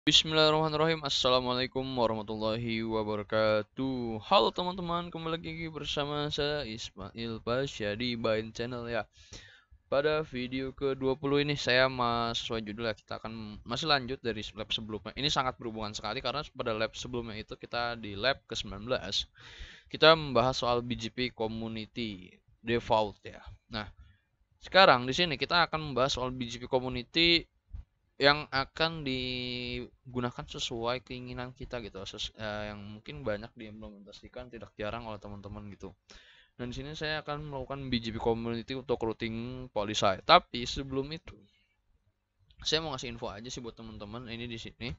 Bismillahirrahmanirrahim. Assalamualaikum warahmatullahi wabarakatuh. Halo teman-teman, kembali lagi bersama saya Ismail Pasha di Bain Channel ya. Pada video ke-20 ini saya sesuai judul ya, kita akan masih lanjut dari lab sebelumnya. Ini sangat berhubungan sekali karena pada lab sebelumnya itu kita di lab ke-19 kita membahas soal BGP Community Default ya. Nah, sekarang di sini kita akan membahas soal BGP Community yang akan digunakan sesuai keinginan kita gitu, yang mungkin banyak diimplementasikan tidak jarang oleh teman-teman gitu. Dan di sini saya akan melakukan BGP community untuk routing policy. Tapi sebelum itu, saya mau ngasih info aja sih buat teman-teman ini di sini.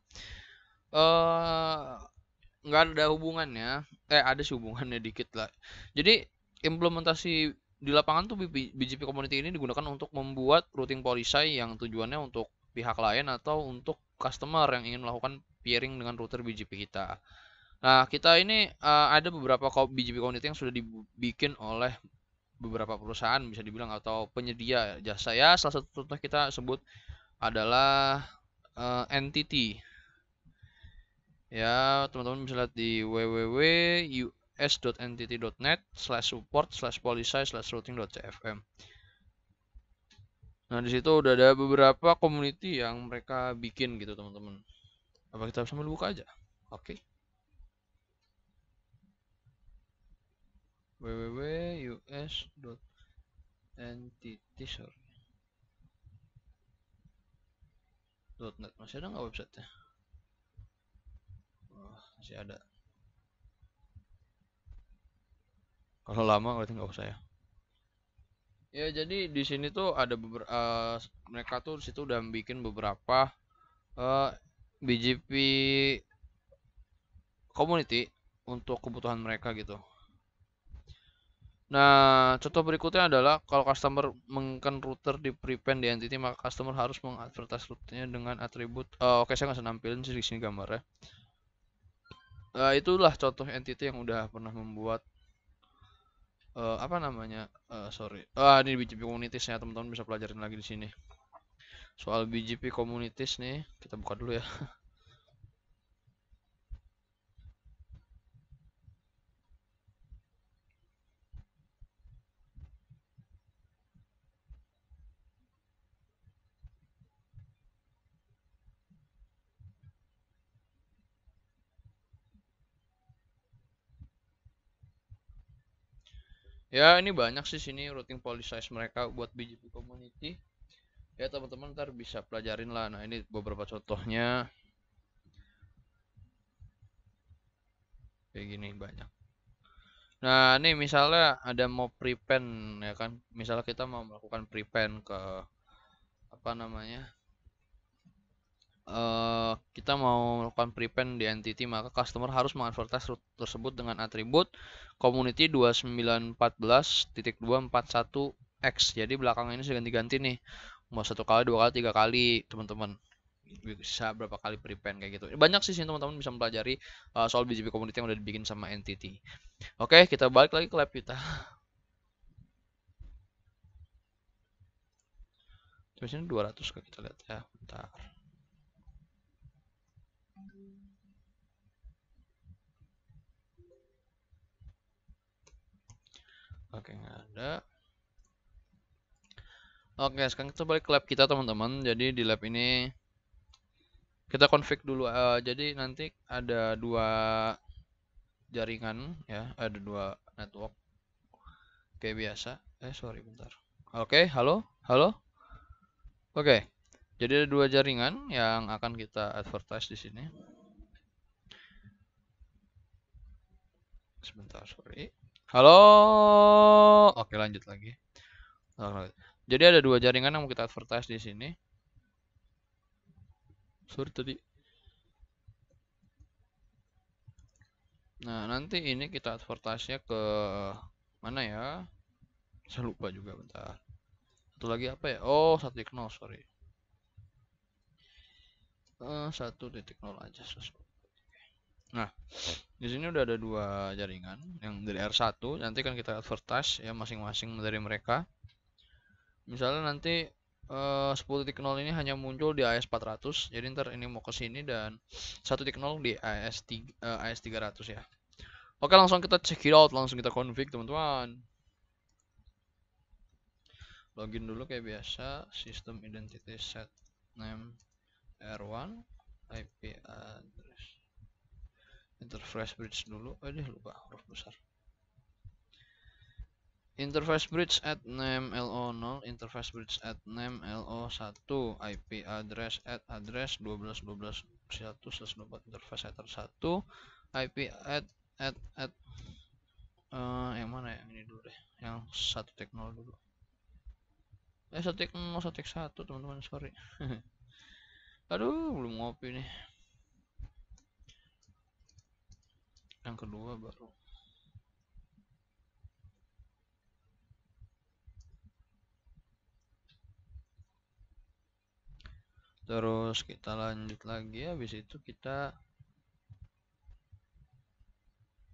Nggak ada hubungannya, ada sih hubungannya dikit lah. Jadi implementasi di lapangan tuh BGP community ini digunakan untuk membuat routing policy yang tujuannya untuk pihak lain atau untuk customer yang ingin melakukan peering dengan router BGP kita. Nah, kita ini ada beberapa BGP community yang sudah dibikin oleh beberapa perusahaan bisa dibilang atau penyedia jasa ya. Salah satu contoh kita sebut adalah NTT. Ya, teman-teman bisa lihat di www.us.ntt.net/support/policy/routing.cfm. Nah, di situ udah ada beberapa community yang mereka bikin gitu, teman-teman. Apa kita sambil buka aja? Oke. www.us.ntt.net. Masih ada nggak websitenya? Oh, masih ada. Kalau lama berarti nggak usah ya. Ya, jadi di sini tuh ada mereka tuh di situ udah bikin beberapa BGP community untuk kebutuhan mereka gitu. Nah, contoh berikutnya adalah kalau customer menginginkan router di prepend di entity, maka customer harus mengadvertise routernya dengan atribut. Oke, saya nggak usah nampilin sih di sini gambarnya. Itulah contoh entity yang udah pernah membuat apa namanya? Sorry. Ini BGP communities ya, teman-teman bisa pelajarin lagi di sini. Soal BGP communities nih, kita buka dulu ya. Ya, ini banyak sih sini routing policy mereka buat BGP community. Ya, teman-teman ntar bisa pelajarin lah. Nah, ini beberapa contohnya. Kayak gini banyak. Nah, ini misalnya ada mau prepend ya kan. Misalnya kita mau melakukan prepend ke apa namanya? Kita mau melakukan prepend di entity, maka customer harus mengadvertise route tersebut dengan atribut community 2914.241x. Jadi belakang ini sudah ganti-ganti nih. Mau 1 kali, 2 kali, 3 kali, teman-teman. Bisa berapa kali prepend kayak gitu. Banyak sih sini teman-teman bisa mempelajari soal BGP community yang udah dibikin sama entity. Oke, kita balik lagi ke lab kita. Di sini 200 kan kita lihat ya. Bentar. Oke, nggak ada. Oke, sekarang kita balik ke lab kita teman-teman. Jadi di lab ini kita config dulu. Jadi nanti ada 2 jaringan ya, ada 2 network kayak biasa. Sorry bentar. Oke, halo, halo. Oke, jadi ada 2 jaringan yang akan kita advertise di sini. Sebentar, sorry. Halo. Oke, lanjut lagi. Jadi ada 2 jaringan yang mau kita advertise di sini. Sorry tadi. Nah, nanti ini kita advertise-nya ke mana ya? Saya lupa juga bentar. Satu lagi apa ya? Oh, 1.0, sorry. 1.0 aja. Nah, di sini udah ada 2 jaringan yang dari R1, nanti kan kita advertise ya masing-masing dari mereka. Misalnya nanti 10.0 ini hanya muncul di AES 400. Jadi ntar ini mau ke sini dan 1.0 di AES 300 ya. Oke, langsung kita check it out, langsung kita config teman-teman. Login dulu kayak biasa, system identity set name R1, IP address, interface bridge dulu. Lupa huruf besar. Interface bridge at name LO0, interface bridge at name LO1, IP address at address 12.12.1/24, interface header 1, IP at yang mana ya? Ini dulu deh, yang 1.0 dulu. 1.0 1.1 teman-teman, sorry. Aduh, belum ngopi nih. Yang kedua baru. Terus kita lanjut lagi, habis itu kita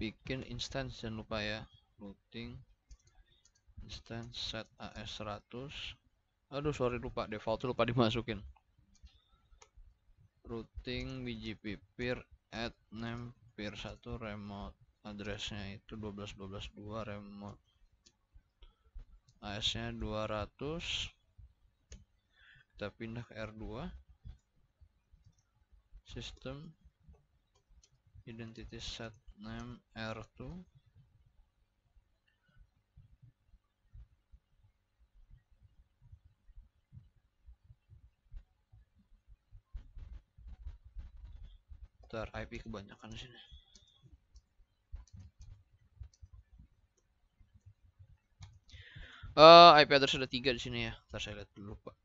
bikin instance, jangan lupa ya, routing instance set AS 100. Aduh, sorry, lupa, default lupa dimasukin. Routing BGP peer at name peer 1 remote, addressnya itu 12.12.2, remote AS nya 200. Kita pindah ke R2, system identity set name R2, ntar IP kebanyakan di sini. IP address ada 3 di sini ya. Ntar saya lihat dulu Pak.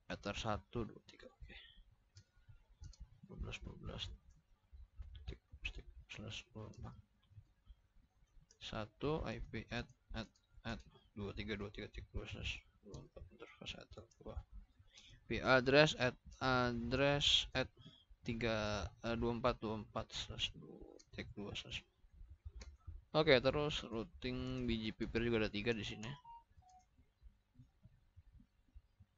Ether 1, 2, 3, oke. 12 1 IP at 2323.2/24 interface header 2. IP address at 2424/2/2. Oke, terus routing BGP peer juga ada 3 di sini.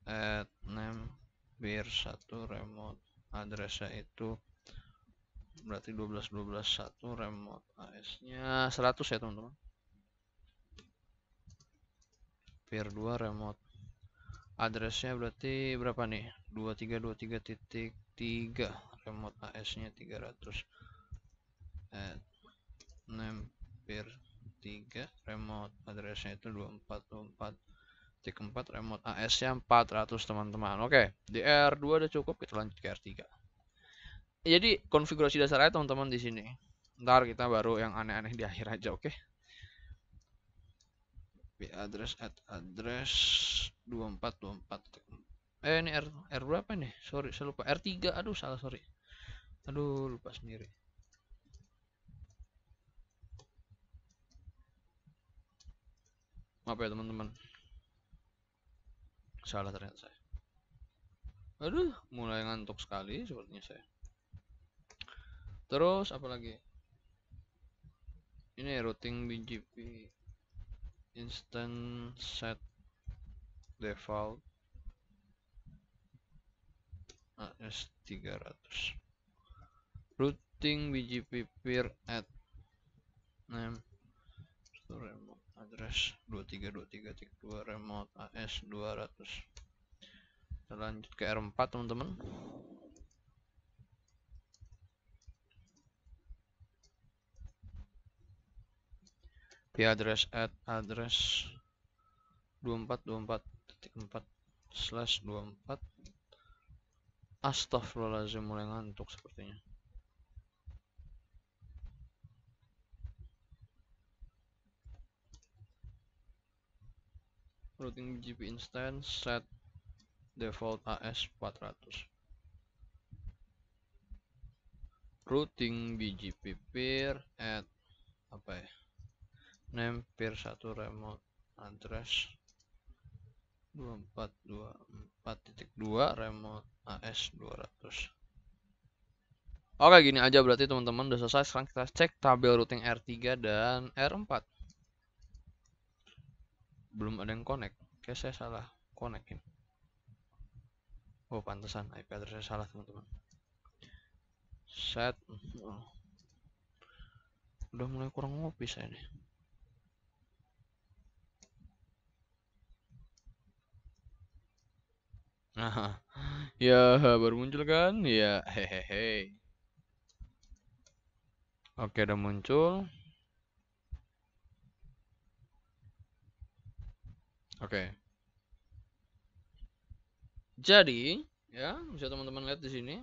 At name peer 1 remote, addressnya itu berarti 12.12.1, remote AS nya 100 ya teman-teman. Peer 2 remote, addressnya berarti berapa nih, 2323.3, remote AS nya 300. At name peer 3 remote, addressnya itu 24.24.4, remote AS nya 400 teman-teman. Oke, di R2 udah cukup, kita lanjut ke R3. Jadi konfigurasi dasarnya teman-teman di sini. Ntar kita baru yang aneh-aneh di akhir aja, oke? IP address at address 2424. Ini R berapa nih? Sorry, saya lupa. R3. Aduh, salah, sorry. Aduh, lupa sendiri. Maaf ya teman-teman. Salah ternyata saya. Aduh, mulai ngantuk sekali sepertinya saya. Terus apa lagi? Ini routing BGP instant set default AS 300. Routing BGP peer at name remote address 2323.2, remote AS 200. Kita lanjut ke R4 teman-teman. IP address at address 2424.4/24. Astagfirullahaladzim, mulai ngantuk sepertinya. Routing BGP instance set default AS 400. Routing BGP peer at apa ya? Name peer 1 remote address 2424.2, remote AS 200. Oke, gini aja berarti teman-teman udah selesai. Sekarang kita cek tabel routing R3 dan R4. Belum ada yang connect. Oke, saya salah connect ini. Oh, pantesan IP address salah, teman-teman. Set. Udah mulai kurang ngopi saya nih. Nah, ya baru muncul kan? Ya, hehehe. Oke, udah muncul. Oke. Jadi, ya, bisa teman-teman lihat di sini.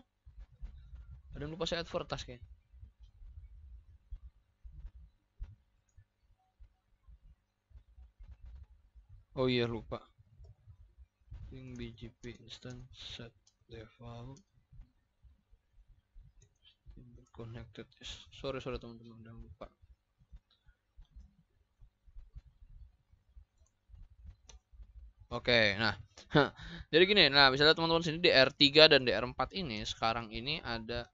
Ada yang lupa saya advertise kayak. Oh iya, lupa. BGP instance set default connected. Sorry teman-teman, udah lupa. Oke, nah. Jadi gini, nah misalnya teman-teman sini di R3 dan di R4 ini sekarang ini ada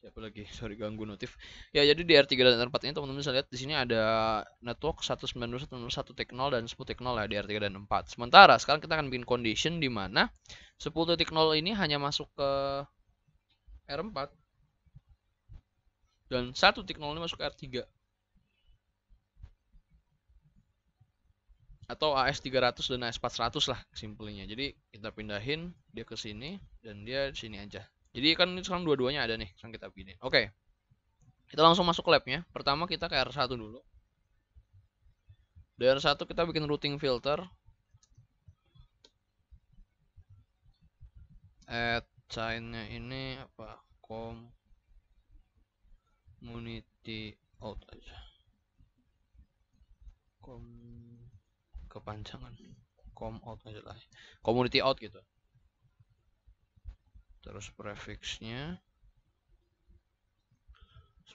siapa lagi? Sorry ganggu notif. Ya, jadi di R3 dan R4 ini teman-teman bisa lihat di sini ada network 192.168 teknol dan 10.0 ya di R3 dan 4. Sementara sekarang kita akan bikin condition di mana 10.0 ini hanya masuk ke R4 dan 1.0 ini masuk ke R3. Atau AS300 dan AS400 lah simpelnya. Jadi kita pindahin dia ke sini dan dia di sini aja. Jadi kan ini sekarang dua-duanya ada nih, sekarang kita pilih. Oke. Kita langsung masuk ke labnya. Pertama kita ke R1 dulu. Di R1 kita bikin routing filter. Add sign-nya ini apa? Community out aja. Kepanjangan. Out aja lah. Community out gitu. Terus prefixnya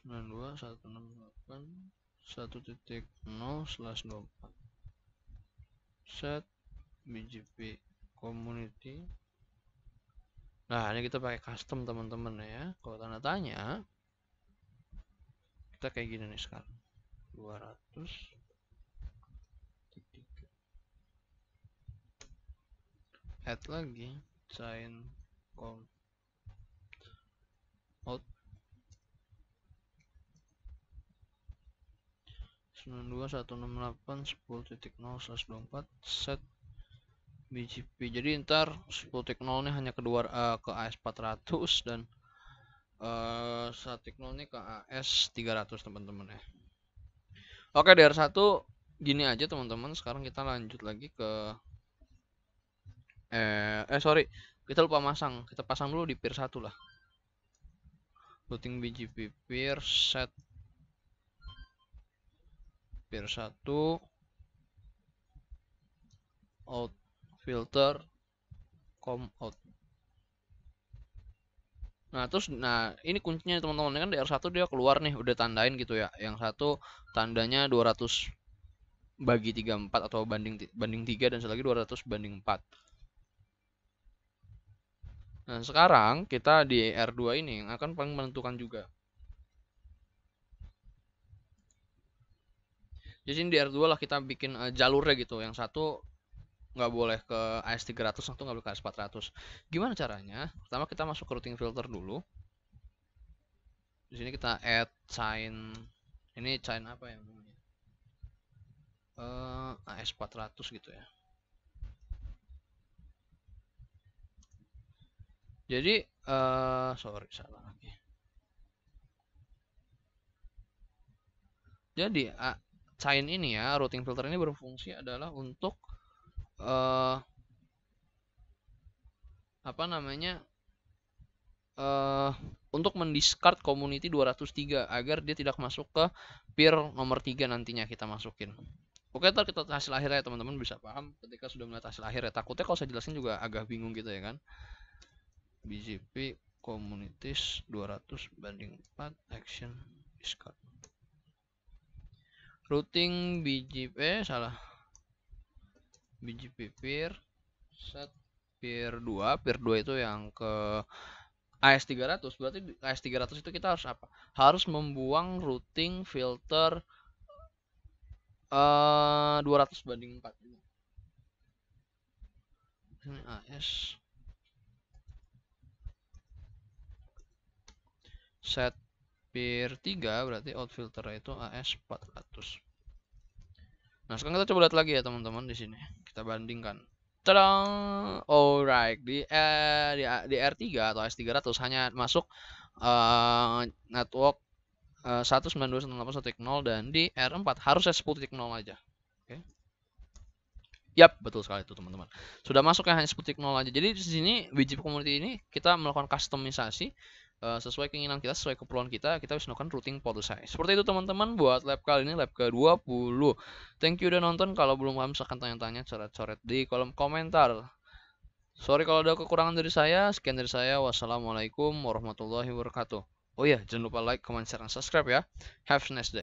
92.168.1.0/24 set BGP community. Nah, ini kita pakai custom teman-teman ya. Kalau tanda tanya kita kayak gini nih sekarang. 200 add lagi sign com out 92.168.10.0/24 set BGP. Jadi ntar 10.0 ini hanya ke AS400 dan 1.0 ini ke AS300 teman-teman ya. Oke, di R1 gini aja teman-teman. Sekarang kita lanjut lagi ke sorry, kita lupa masang. Kita pasang dulu di peer 1 lah. Routing BGP peer set peer 1 out filter out. Nah, terus ini kuncinya teman-teman, kan di R1 dia keluar nih, udah tandain gitu ya. Yang satu tandanya 200 bagi 34 atau banding 3 dan selagi 200 banding 4. Nah, sekarang kita di R2 ini yang akan paling menentukan juga. Jadi di R2 lah kita bikin jalurnya gitu. Yang satu nggak boleh ke AS300, satu nggak boleh ke AS400. Gimana caranya? Pertama kita masuk ke routing filter dulu. Di sini kita add sign. Ini sign apa ya namanya? AS400 gitu ya. Jadi sorry salah lagi. Jadi sign ini ya, routing filter ini berfungsi adalah untuk apa namanya? Untuk mendiscard community 203 agar dia tidak masuk ke peer nomor 3 nantinya kita masukin. Oke, ntar kita hasil akhirnya teman-teman bisa paham ketika sudah melihat hasil akhir ya. Takutnya kalau saya jelasin juga agak bingung gitu ya kan. BGP communities 200 banding 4 action discard. Routing BGP salah. BGP peer set peer 2. Peer 2 itu yang ke AS300. Berarti AS300 itu kita harus apa? Harus membuang routing filter 200 banding 4. Ini AS set peer 3 berarti out filter itu AS 400. Nah, sekarang kita coba lihat lagi ya teman-teman di sini. Kita bandingkan. Tadang! Alright, di R3 atau S300 hanya masuk network 192.168.1.0 dan di R4 harus S10.0 aja. Oke. Yap, betul sekali itu teman-teman. Sudah masuk yang hanya 10.0 aja. Jadi di sini WGP Community ini kita melakukan customisasi sesuai keinginan kita, sesuai keperluan kita bisa melakukan routing port size. Seperti itu teman-teman buat lab kali ini, lab ke-20. Thank you udah nonton. Kalau belum paham silahkan tanya-tanya, coret-coret di kolom komentar. Sorry kalau ada kekurangan dari saya. Sekian dari saya. Wassalamualaikum warahmatullahi wabarakatuh. Oh iya, jangan lupa like, comment, share, dan subscribe ya. Have a nice day.